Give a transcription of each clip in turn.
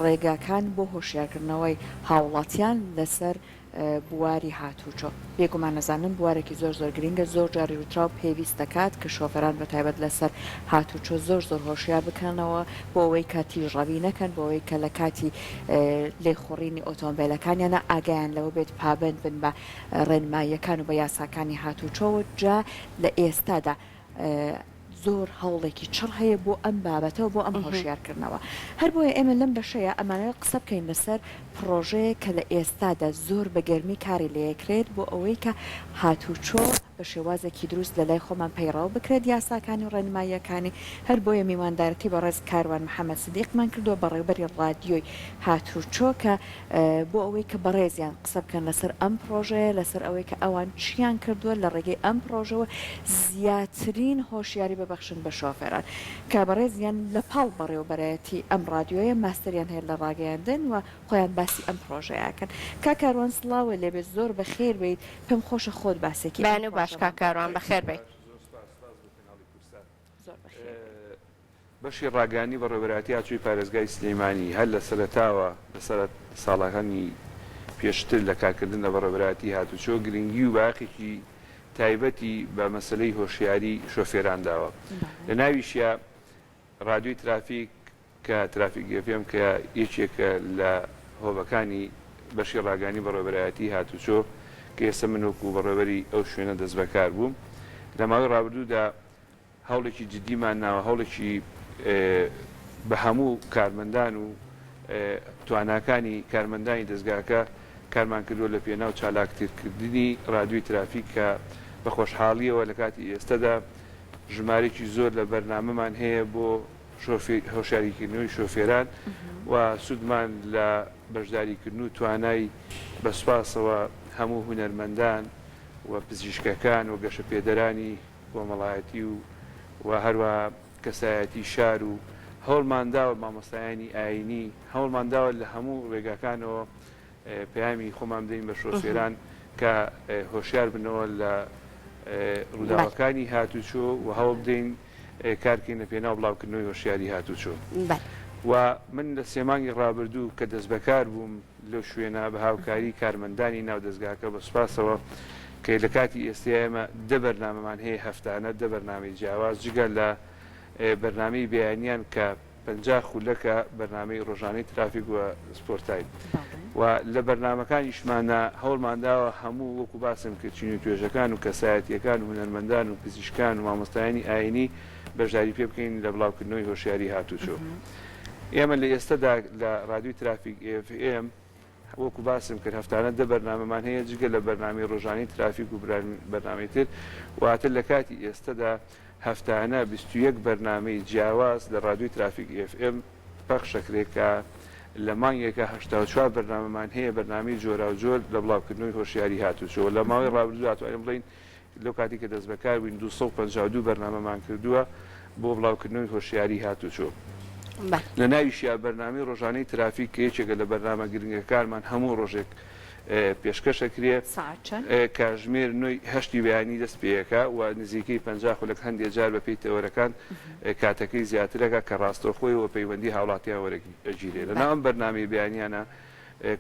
ڕێگاکان بۆ هۆشیارکردنەوەی هاوڵاتیان لەسەر بواری هاتوچۆ. بێگومان نەزانم بوارێکی زۆر زۆر گرینگە، زۆر جاری وترا و پێویست دەکات کە شۆفەران بەتایبەت لەسەر هاتوچۆ زۆر زۆر هۆشیار بکەنەوە بۆ ئەوەی کاتی ڕەوی نەکەن، بۆ ئەوەی کە لە کاتی لێخوڕینی ئۆتۆمبیلەکانیانە ئاگایان لەوە بێت پابند بن بە ڕێنماییەکان و بە یاساکانی هاتوچۆوە. جا لە ئێستادا زۆر هەوڵێکی چڕ هەیە بۆ ئەم بابەتەوە، بۆ ئەم هۆشیارکردنەوە. هەر بۆیە ئێمە لەم بەشەیە ئەمانەوە قسە بکەین لەسەر پرۆژەیە کە لە ئێستادا زۆر بەگەرمی کاری لەیەکرێت بۆ ئەوەی کە هاتوچۆ بە شێوازێکی دروست لە لای خۆمان پەیڕاو بکرێت یاساکانی و ڕێنماییەکانی. هەر بۆیە میواندارەتی بە ڕێز کاروان محەممەد سدیقمان کردووە بەڕێوبەری ڕادیۆی هاتوچۆ کە بۆ ئەوەی کە بەڕێزیان قسە بکەن لەسەر ئەم پرۆژەیە، لەسەر ئەوەی کە ئەوان چیان کردووە لە ڕێگەی ئەم پرۆژەوە زیاترین هۆشیاری ببەخشن بە شۆفێران کە بەڕێزیان لە پاڵ بەڕێوبەرەتی ئەم ڕادیۆیە ماستەریان هەیە لە ڕاگەیاندن و خۆیان باسی ئەم پرۆژەیەکەن. کاکاروان سڵاوە لێبێت زۆر بەخێر بیت، پێم خۆشە خۆت باسێکی باش کاکاروان بەخێر بیت. بەشی ڕاگەانی بەڕێوەبەرەتی هاتووی پارێزگای سلەیمانی هەر لە سەرەتاوە لەسەر ساڵەکانی پێشتر لە کارکردن لە بەڕێوەبەرەتی هاتوچۆ گرنگی و باقێکی تایبەتی بە مەسلەی هۆشیاری شۆفێران داوە. لە ناویشە ڕادیۆی ترافیک کە ترافیک FM کە یەکێکە لە هۆبەکانی بەشی ڕاگەانی بەڕێوەبەرەتی هاتوچۆ کە ئێستا من وەکو بەڕێوەبەری ئەو شوێنە دەست بەکار بووم. لە ماوەی ڕابردوودا هەوڵێکی جدیمان ناوە، هەوڵێکی بە هەموو کارمەندان و تواناکانی کارمەندانی دەستگاکە کارمان کردووە لە پێناو چالاکترکردنی ڕادیۆی ترافیک کە بە خۆشحاڵیەوە لە کاتی ئێستادا ژمارێکی زۆر لە بەرنامەمان هەیە بۆ هۆشیاریکردنەوەی شۆفێران و سوودمان لە بەشداریکردن و توانای بەسپاسەوە هەموو هونەرمەندان و پزیشکەکان و گەشە پێدەرانی کۆمەڵایەتی و هەروە کەسایەتی شار و هەوڵمانداوە مامۆستایانی ئاینی هەوڵمانداوە لە هەموو ڕێگاکانەوە پەیامی خۆمان بدەین بە شۆفێران کە هۆشیار بنەوە لە ڕووداوەکانی هاتوچۆ و هەوڵ بدەین کارکەینە پێناو بڵاوکردنەوەی هۆشیاری هاتوچۆ. و من لە سێمانگی ڕابردوو کە دەست بەکار بووم لەو شوێنە بە هاوکاری کارمەندانی ناو دەستگاکە بە سوپاسەوە کە لە کاتی ئێستا ئێمە دە بەرنامەمان هەیە هەفتانە دە بەرنامەی جیاواز جگەل لە بەرنامەی بەیانیان کە 50 خولەکە بەرنامەی ڕۆژانەی ترافیک و سپۆرتین و لە بەرنمەکانیشمانە هەوڵمانداوە هەموو وەکو باسم کە چین و توێژەکان و کەسایەتیەکان و هونەرمەندان و پزیشکان و مامۆستایانی ئاینی بەشداری پێ بکەین لە بڵاوکردنەوەی هۆشیاری هاتوچۆ. ئێمە لە ئێستادا لە ڕادیۆی ترافیک FM وەکو باسم کرد هەفتانە دە بەرنامەمان هەیە جگە لە بەرنامەی ڕۆژانەی ترافیک و بەرنامەی تر واتە لە کاتی ئێستادا هەفتانە 21 بەرنامەی جیاواز لە ڕادیۆی ترافیک FM پەخشەکرێکە لە مانگێکە 84 بەرنامەمان هەیە بەرنامەی جۆرا و جۆر لە بڵاوکردنەوەی هۆشیاری هاتوچۆ. لە ماوەی ڕابردوو هاتوانین بڵین لەو کاتی کە دەست بەکار بووین 252 بەرنامەمان کردووە بۆ بڵاوکردنەوەی هۆشیاری هاتوچۆ. لە ناویشیا بەرنامەی ڕۆژانەی ترافیک کە یەکێکە لە بەرنامە گرنگەکانمان هەموو ڕۆژێک پێشکەشەکرێت کاژمێر 8 بەیانی دەست پێەکە و نزیکەی 50 خولەک هەندێک جار بە پێی تەوەرەکان کاتەکەی زیاترەکە کە ڕاستەخۆی و پەیوەندی هاوڵاتیان وەرەگیرێت. لە ناوم بەرنامەی بەیانیانە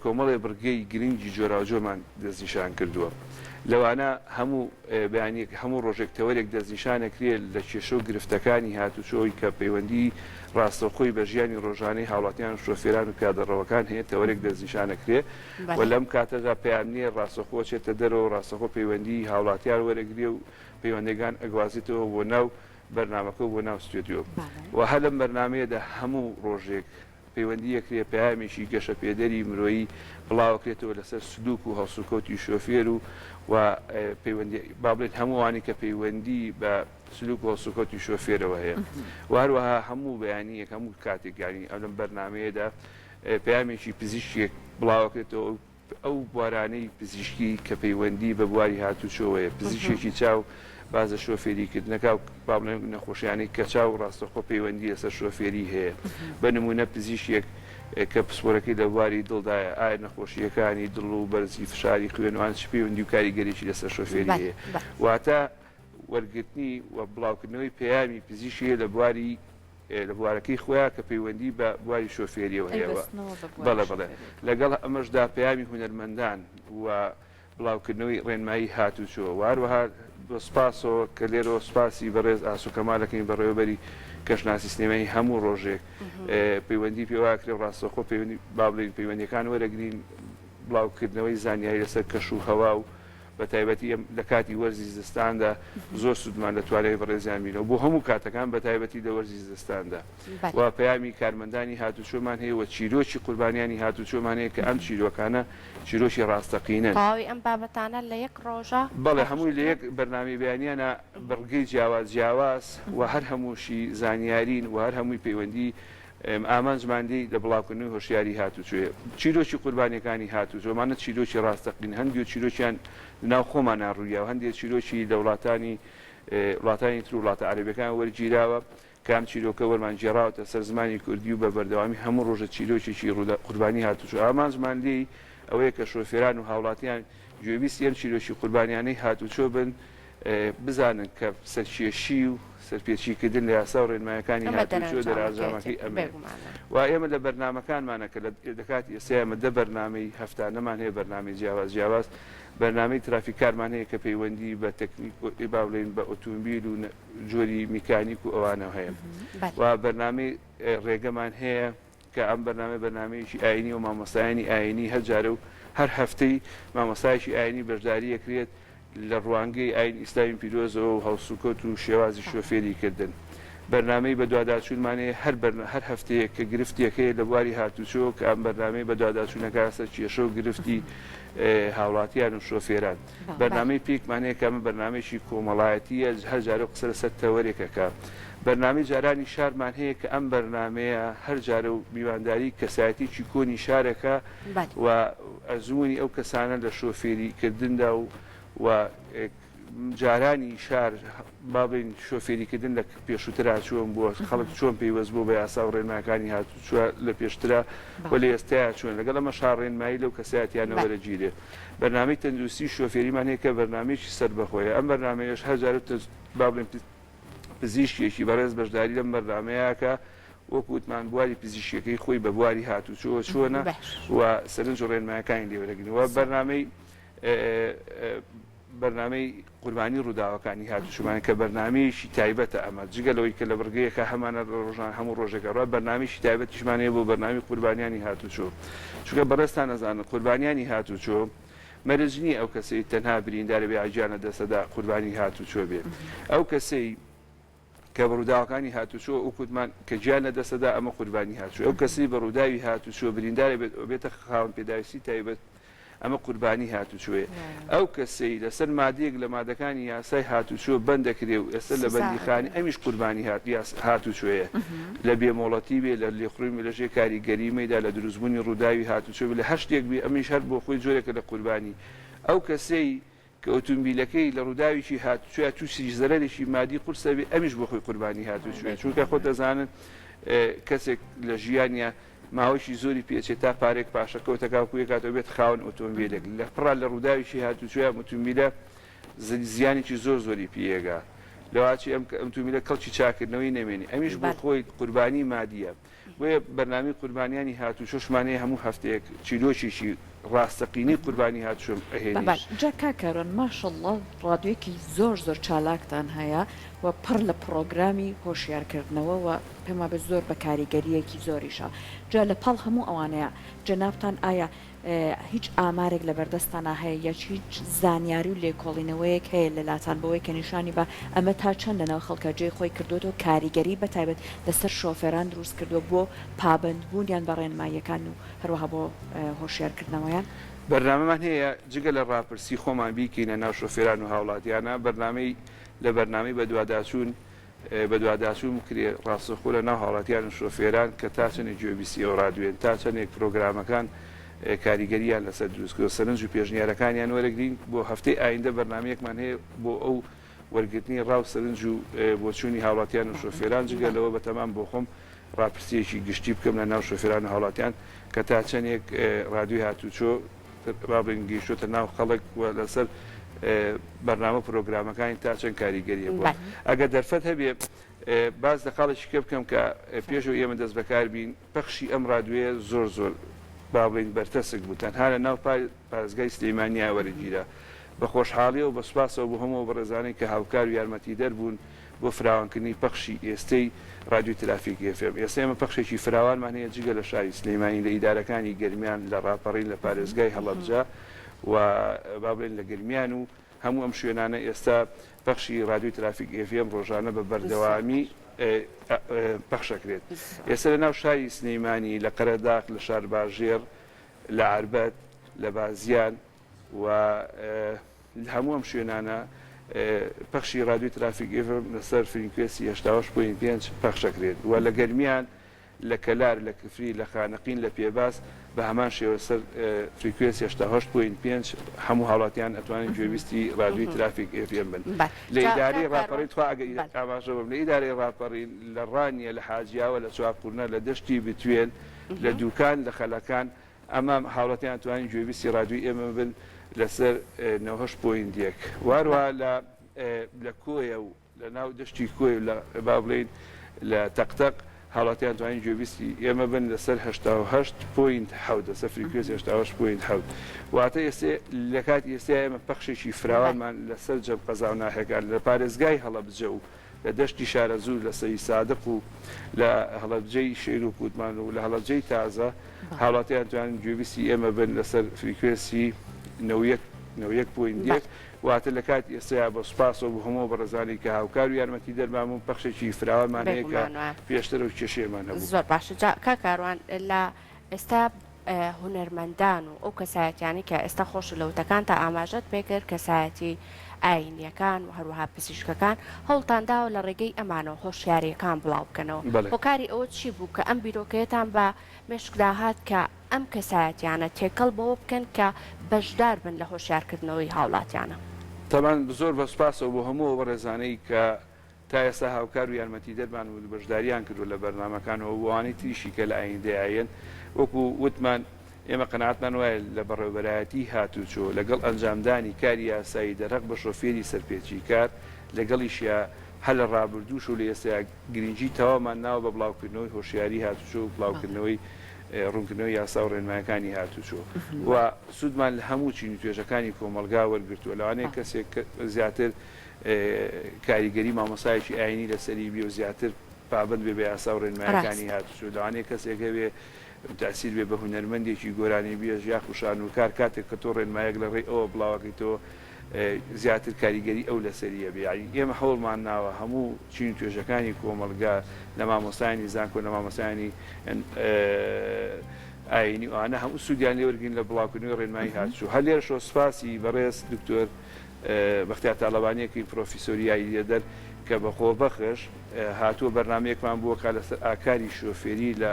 کۆمەڵی بڕگەی گرنگی جۆراوجۆمان دەستنیشان کردووە. لەوانە هەموو ڕۆژێک تەوەرێک دەستنیشانەکرێت لە کێشە و گرفتەکانی هاتوچۆی کە پەیوەندی ڕاستەخۆی بە ژیانی ڕۆژانەی هاوڵاتیان و شۆفێران و پیادەڕەوەکان هەیە تەوەرێک دەستنیشانەکرێت و لەم کاتەدا پێیانە ڕاستەخۆ چێتە دەرەوە ڕاستەخۆ پەیوەندی هاوڵاتیان وەرەگرێ و پەیوەندەکان ئەگوازیتەوە بۆ ناو بەرنامەکە بۆ ناو ستودیۆ و هەر لەم بەرنامەیەدا هەموو ڕۆژێک پەیوەندی یەکرێ پەیامێکی گەشە پێدەری مرۆیی بڵاوکرێتەوە لەسەر سلوک و هەڵسوکەوتی شۆفێر و پەیوەندی با بڵێت هەمووانی کە پەیوەندی بە سلوک و هەڵسوکەوتی شۆفێرەوە هەیە و هەروەها هەموو بەیانیەک هەموو کاتێکانی ئەو لەم بەرنامەیەدا پەیامێکی پزیشکێک بڵاوکرێتەوە ئەو بوارانەی پزیشکی کە پەیوەندی بە بواری هاتوچۆوەیە پزیشکێکی چاو بازە شۆفێریکردنەکە با بڵێن نەخۆشیانەی کە چاو ڕاستەخۆ پەیوەندی لەسەر شۆفێری هەیە بە نمونە پزیشکێک کە پسپۆرەکەی لە بواری دڵدایە ئایا نەخۆشیەکانی دڵ و بەرزی فشاری خوێنوان چ پەیوەندی و کاریگەریی لەسەر شۆفێری هەیە واتە وەرگرتنی و بڵاوکردنەوەی پەیامی پزیشکی لە بواری لە بوارەکەی خۆیان کە پەیوەندی بە بواری شۆفێریەوە هەیەەوە ئەیبەستنەوە بە بواری بەڵێ شۆفێری. لەگەڵ ئەمەشدا پەیامی هونەرمەندان و بڵاوکردنەوەی ڕێنمایی هاتوچۆ واروەها سپاسەوە کە لێرەوە سپاسی بەڕێز ئاسوکەمالەکەین بەڕێوەبەری کەشناسی سینەمایی هەموو ڕۆژێک پەیوەندی پێواکرێ ڕاستەخۆ پەیوەندی با بڵین پەیوەندیەکان وەرەگرین بڵاوکردنەوەی زانیاری لەسەر کەش و هەوا و بە تایبەتی لە کاتی وەرزی زستاندا زۆر سوودمان دەتوانێت بەڕێزیان بینەوە بۆ هەموو کاتەکان بە تایبەتی لە وەرزی زستاندا و پەیامی کارمەندانی هاتوچۆمان هەیە و چیرۆکی قوربانیانی هاتوچۆمان هەیە کە ئەم چیرۆکانە چیرۆکی ڕاستەقینن. تەواوی ئەم بابەتانە لە یەک ڕۆژە بەڵێ هەمووی لە یەک بەرنامەی بەیانیانە بڕگەی جیاواز و هەر هەمووشی زانیارین و هەر هەمووی پەیوەندی ئامانجماندەی لە بڵاوکردنەوەی هۆشیاری هاتوچۆیە. چیرۆکی قوربانیەکانی هاتوچۆمانە چیرۆکی ڕاستەقین هەندێک چیرۆکیان ناو خۆمانان ڕوویە و هەندێک چیرۆکی لە وڵاتانی تر وڵاتە عەرەبیەکان وەرگیراوە کە ئەم چیرۆکە وەرمان جێراوەتە سەر زمانی کوردی و بە بەردەوامی هەموو ڕۆژە چیرۆکێکی قوربانی هاتوچۆ. ئامانجماندەی ئەوەیە کە شۆفێران و هاوڵاتیان گوێویستی ئەم چیرۆکی قوربانیانەی هاتوچۆ بن بزانن کە سەرکێشی و سەرپێچیکردن لە یاسا و ڕێنمایەکانی هاتوچۆ دەرازامەکەی ئەمێ و ئێمە لە بەرنمەکانمانە کە لە دەکات ئێستا ئێمە دە بەرنامەی هەفتانەمان هەیە بەرنامەی جیاواز بەرنامەی ترافیکارمان هەیە کە پەیوەندی بە تەکنیک با بڵێن بە ئۆتۆمبیل و جۆری میکانیک و ئەوانە هەیە و بەرنامەی ڕێگەمان هەیە کە ئەم بەرنامەیەکی ئاینی و مامۆستایانی ئاینی هەر جارە و هەر هەفتەی مامۆستایشی ئاینی بەشداری ئەکرێت لە ڕوانگەی ئاین ئیسلامی پیرۆزەوە و هەڵسوکەوت و شێوازی شۆفێری کردن. بەرنامەی بە دوواداچوونمانەیە هەر هەفتەیە کە گرفتیەکەی لە بواری هاتوچۆ کە ئەم بەرنامەی بە دوواداچوونەکە سەر کێشە و گرفتی هاوڵاتیان و شۆفێران. بەرنامەی پێکمانەیە کە ئەمە بەرنامێکی کۆمەڵایەتیە هەر جارە قسە لەسەر تەوەرێکەکە. بەرنامەی جارانی شارمان هەیە کە ئەم بەرنمەیە هەر جارە و میوانداری کەسایەتێکی کۆنی شارەکە و ئەزمموی ئەو کەسانە لە شۆفێریکردندا و جارانی شار بابین شۆفێریکردن لە پێشووترا چۆن بووە خەڵک چۆن پێیوەست بۆ بە یاسا و ڕێنماکانی هاتوچوە لە پێشترا و لە ئێستایا چۆن لەگەڵ ئەمە شارڕێنمایی لەو کەسایەتیانەوە وەرەگیرێ. بەرنامەی تەندروستی شۆفێریمان هەیە کە بەرنامەیەکی سەر بەخۆیە. ئەم بەرنامەیەش هەزار بابڵێن پزیشکێکی بەڕێز بەشداری لەم بەرنامەیەکە وەکووتمان بواری پزیشکەکەی خۆی بە بواری هاتوچۆ چۆنە و سەرنج و ڕێنمایەکانی لێوەرەگرنەوە. بەرنامەی قوربانی ڕووداوەکانی هاتوچۆمان کە بەرنامەیەکی تایبەتە ئەمە جگەلەوەی کە لە بڕگەیەکە هەمانە ڕۆژان هەموو ڕۆژێکە ڕای بەرنامەیەکی تایبەتیشمانەیە بۆ بەرنامی قوربانیانی هاتوچۆ. چونکە بەڕێستان نەزانن قوربانیانی هاتوچۆ مەرج نییە ئەو کەسەی تەنها بریندارە بێ ئاجیانە دەسەدا قوربانی هاتوچۆ بێت. ئەو کەسەی کە بەڕووداوەکانی هاتوچۆ وکوتمان کە گیان لە دەسەدا ئەمە قوربانی هاتوچۆ. ئەو کەسی بەڕووداوی هاتوچۆ بریندارە بێتە خاوەن پێداویستی تایبەت ئەمە قوربانی هاتوچۆیە. ئەو کەسەی لەسەر مادەیەک لە مادەکانی یاسای هاتوچۆ بەند دەکرێ و ئێستا لە بەندیخانی ئەمیش قوربانی هاتوچۆیە لە بێمۆڵەتی بێ لە لێخڕووی لەژێ کاریگەریمەیدا لە دروستبوونی ڕووداوی هاتوچۆ لە هەر شتێک بێ ئەمیش هەر بۆ خۆی جۆرێکە لە قوربانی. ئەو کەسەی کە ئۆتۆمبیلەکەی لە ڕووداویی هاتوچۆ تووسی زەرەرێکی مادی قورسە بێ ئەمیش بۆ خۆی قوربانی هاتوچۆیە. چونکە خۆ دەزانن کەسێک لە ژیانیا ماوەشی زۆری پێچێت تا پارێک پاشەکەوتەکویە کاتەوە بێت خاون ئۆتۆمبیلێک لە پڕا لە ڕووداویشی هاتوچۆیە ئۆتۆمبیلە زیانێکی زۆری پێگا لەواچی ئەم ئۆتۆمبیلە کەڵکی چاکردنەوەی نەمێنی ئەمیش بۆ خۆی قوربانی مادیە. بۆیە بەرنامەی قوربانیانی هاتوچۆشمانەیە هەموو هەفتەیەک چیرۆکێکی ڕاستەقینی قوربانی هاتوچۆ ئەهێنی. جا کاکەرن ماشەڵڵا ڕادیۆیەکی زۆر چالاکتان هەیە و پڕ لە پرۆگرامی هۆشیارکردنەوە و پێما بە زۆر بە کاریگەریەکی زۆریشە. جا لە پاڵ هەموو ئەوانەیە جەنابتان ئایا هیچ ئامارێک لە بەردەستانە هەیە یەک هیچ زانیاری و لێکۆڵینەوەیەک هەیە لە لاتان بەوەی کە نیشانی بە ئەمە تا چەند لەناو خەڵکە جێی خۆی کردوەوە کاریگەری بەتایبەت لەسەر شۆفێران دروست کردووە بۆ پابندبوونیان بە ڕێنماییەکان و هەروەها بۆ هۆشیارکردنەوەیان. بەرنامەمان هەیە جگە لە ڕاپرسی خۆمان بیکەینە ناو شۆفێران و هاوڵاتیانە بەرنامەی لە بەرنامەی بە دوواداچوون کرێ ڕاستەخۆ لە ناو هاوڵاتیان و شۆفێران کە تا چەندێک گوێبیستی ئەو ڕادوێن تا چەندێک پرۆگرامەکان کاریگەریان لەسەر دروستکردن سەرنج و پێشنیارەکانیان وەرەگرین بۆ هەفتەی ئایندە بەرنامەیەکمان هەیە بۆ ئەو وەرگرتنی ڕاو سەرنج و بۆچوونی هاوڵاتیان و شۆفێران جگەلەوە بەتەمان بۆ خۆم ڕاپرسیەکی گشتی بکەم لە ناو شۆفێران و هاوڵاتیان کە تا چەندێک ڕادیۆی هاتوچۆ بابن گەیشتۆتە ناو خەڵک و لەسەر بەرنامە پرۆگرامەکانی تا چەند کاریگەریە بووە. ئەگە دەرفەت هەبێ باز لە خاڵێکی کە بکەم کە پێشەوە ئێمە دەست بەکار بین پەخشی ئەم ڕادوێ زۆر با بڵین بەرتەسک بوو تەنها لە ناو پارێزگای سلەیمانی وەرەگیرە بە خۆشحاڵی و بە سوپاسەوە بۆ هەموو بەڕێزانەی کە هاوکار و یارمەتیدەر بوون بۆ فراوانکردنی پەخشی ئێستەی رادیۆی ترافیکی FM. ئێستا ئێمە پەخشێکی فراوانمان هەیە جگە لە شاری سلەیمانی لە ئیدارەکانی گەرمیان لە ڕاپەڕین لە پارێزگای هەڵەبجە و با بڵێن لە گەرمیان و هەموو ئەم شوێنانە ئێستا پەخشی رادیۆی ترافیک FM ڕۆژانە بە بەردەوامی پەخشەکرێت. ئێستا لە ناو شاری سلەیمانی لە قەرەداق لە شار باژێر لە عاربەت لە بازیان و هەموو ئەم شوێنانە پەخشی رادیۆی ترافیک FM لەسەر فریکوێنسی 88.5 پەخشەکرێت و لە گەرمیان لە کەلار لە کفری لە خانەقین لە پێباس بە هەمان شێوە سەر فریکوێنسی 88.5 هەموو هاوڵاتیان ئەتوانن گوێویستی رادیۆی ترافیک FM بن. لە ئیدارەی ڕاپەڕین توا ئاماژە بم لە ئیدارەی ڕاپەڕین لە ڕانیە لە حاجیاوە لە چوارپوورنە لە دەشتی بتوێن لە دوکان لە خەلەکان ئەمە هاوڵاتیان توانین گوێویستی رادیۆی ئێمە بن لەسەر 90.1 واروها لە کۆیە و لە ناو دەشتی کۆی با بڵین لە تەقتەق هاوڵاتیان توانین گوێویستی ئێمە بن لەسەر 88.7 لەسەر فریکوێنسی 88.7 واتە ئێستا لە کاتی ئێستا ئێمە پەخشێکی فراوانمان لەسەر جەب قەزا و ناحێکان لە پارێزگای هەڵەبجە و لە دەشتی شارەزوو لە سەری سادق و لە هەڵەبجەی شێر و کووتمان و لە هەڵەبجەی تازە هاوڵاتیان توانین گوێویستی ئێمە بن لەسەر فریکوێنسی 91.1 واتە لە کات ئێستا بە سوپاسەوە بۆ هەموو بەڕێزانی کە هاوکار و یارمەتی دەرمامون پەخشێکی فراوانمان هەیە کە پێشتر و کێشەیەمان هەبوو. زۆر باشە کاکاروان لە ئێستا هونەرمەندان و ئەو کەسایەتیانی کە ئێستا خۆش لەوتەکان تا ئاماژەت پێکرد کەسایەتی ئاینیەکان و هەروەها پزیشکەکان هەوڵتانداوە لە ڕێگەی ئەمانەوە هۆشیاریەکان بڵاو بکەنەوە. هۆکاری ئەوە چی بوو کە ئەم بیرۆکەیەتان بە مێشکداهات کە ئەم کەسایەتیانە تێکەڵ بەوە بکەن کە بەشدار بن لە هۆشیارکردنەوەی هاوڵاتیانە. تەمان زۆر بەسپاسەوە بۆ هەموو بەڕێزانەی کە تا ئێستا هاوکار و یارمەتی دەرمان و بەشداریان کردو لە بەرنامەکانەوە وانی تریشی کە لە ئایندەیەن وەکو وتمان ئێمە قەناعەتمان وایە لە بەڕێوەبەرایەتی هاتوچۆ لەگەڵ ئەنجامدانی کاری یاسایی دەرەق بە شۆفێری سەرپێچی کار لەگەڵیشیە هەل لە ڕابردووش و لە ئێستا گرنگجی تەوامان ناوە بە بڵاوکردنەوەی هۆشیاری هاتوچۆ و بڵاوکردنەوەی ڕوونکردنەوەی یاسا و ڕێنمایەکانی هاتوچۆ و سوودمان لە هەموو چین و توێژەکانی کۆمەلگا وەرگرتووە لەوانەیە کەسێک زیاتر کاریگەری مامۆسایەکی ئاینی لەسەری بێ و زیاتر پابند بێ بە یاسا و ڕێنمایەکانی هاتوچۆ لەوانەیە کەسێک هەبێ تاسیر بێ بە هونەرمەندێکی گۆرانی بێژ یا خوشان و کار کاتێک کە تۆ ڕێنمایەک لە ڕێ ئەوە بڵاوەکەیتەوە زیاتر کاریگەری ئەو لەسەریە بێ ئێمە هەوڵمان ناوە هەموو چین توێژەکانی کۆمەلگا لە مامۆسایانی زانکۆ لە مامۆسایانی ئاینی ئەوانە هەموو سوودیان لێ وەرگین لە بڵاوکردنەوەی ڕێنمایی هاتوچۆ هەر لێرەشەوە سوپاسی بەڕێز دکتۆر بەختیار تاڵەبانیەکی پرۆفیسۆریایی لێدەر کە بە خۆبەخش هاتووە بەرنمەیەکمان بووە کا لەسەر ئاکاری شۆفێری لە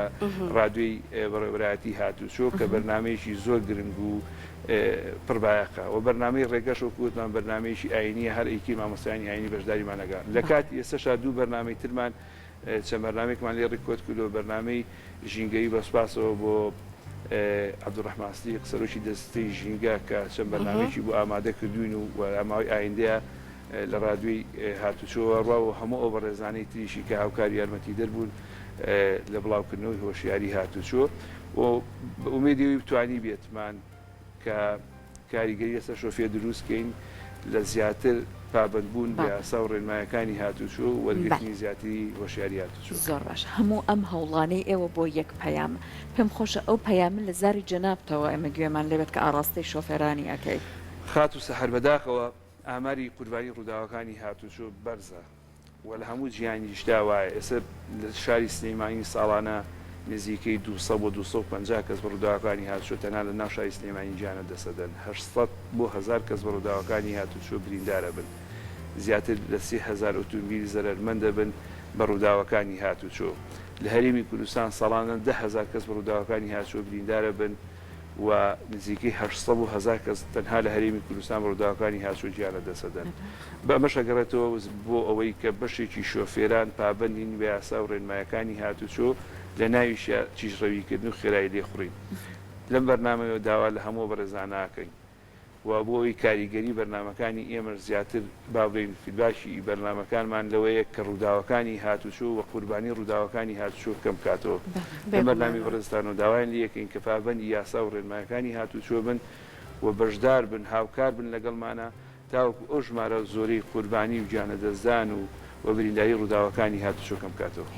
ڕادیۆی بەڕێوەبەرایەتی هاتوچۆ کە بەرنمەیەکی زۆر گرنگ و پڕبایەقە و بەرنمەی ڕێگەش و کووتمان بەرنمەیەکی ئاینیە هەر ئەیکی مامۆستایانی ئاینی بەشداریمانەگەن لە کاتی ئێستاشا دوو بەرنمەی ترمان چەند بەرنمێکمان لێ ڕیکۆت کردەوە بەرنمەی ژینگەی بەسپاسەوە بۆ عەبدوڕەحمان سدیق سەرۆکی دەستەی ژینگە کە چەند بەرنمێکی بۆ ئامادە کردوین و ئەماوەی ئایندەیە لە ڕادیۆی هاتوچۆوە ڕاوە هەموو ئەو بەڕێزانەی تریشی کە هاوکار یارمەتی دەربوون لە بڵاوکردنەوەی هۆشیاری هاتوچۆ و ئومێدیەوەی بتوانی بێتمان کە کاریگەری ئێستا شۆفێر دروستکەین لە زیاتر پابندبوون بە یاسا و ڕێنمایەکانی هاتوچۆ و وەرگرتنی زیاتری هۆشیاری هاتوچۆ. زۆر باش هەموو ئەم هەوڵانەی ئێوە بۆ یەک پەیام پێم خۆشە ئەو پەیامن لە زاری جەنابتەوە ئێمە گوێمان لێبێت کە ئاڕاستی شۆفێرانی ئەەکەی خات و سەحەر بەداخەوە ئاماری قوربانی ڕووداوەکانی هاتوچۆ بەرزە و لە هەموو جیهانی شتا وایە ئێستا لە شاری سلەیمانی ساڵانە نزیکەی 200 بۆ 250 کەس بە ڕووداوەکانی هاتوچۆ تەنها لە ناو شاری سلەیمانی گیانە دەسەدەن 800 بۆ 1000 کەس بە ڕووداوەکانی هاتوچۆ بریندارە بن زیاتر لە 30,000 ئۆتۆمبیلی زەرمەندە بن بە ڕووداوەکانی هاتوچۆ لە هەرێمی کوردستان ساڵانە 10,000 کەس بە ڕووداوەکانی هاتوچۆ بریندارە بن و نزیکەی 800 بۆ 1000 کەس تەنها لە هەرێمی کوردستان بە ڕووداوەکانی هاتوچۆ گیانە دەسەدەن بەمەش ئەگەڕێتەوە بۆ ئەوەی کە بەشێکی شۆفێران پابندین بە یاسا و ڕێنمایەکانی هاتوچۆ لە ناویشە چیژڕەویکردن و خێرایی لێخوڕین لەم بەرنامەوە داوا لە هەموو بەڕێزان ناکەین و بۆی کاریگەری بەرنمەکانی ئێمە زیاتر باڵێن فیدباشی بەرنمەکانمان لەوەیە کە ڕووداوەکانی هاتوچۆ و قوربانی ڕووداوەکانی هاتوچۆ کەم بکاتەوە. بەرنامی بەڕێزستان و داوایان لەکەین کە پابەندی یاسا و ڕێنمایەکانی هاتوچۆ بن و بەشدار بن، هاوکار بن لەگەڵمانە تاوەکو ئەو ژمارە زۆرەی قوربانی و گیانەدەستدان و برینداری ڕووداوەکانی هاتوچۆ کەم بکاتەوە.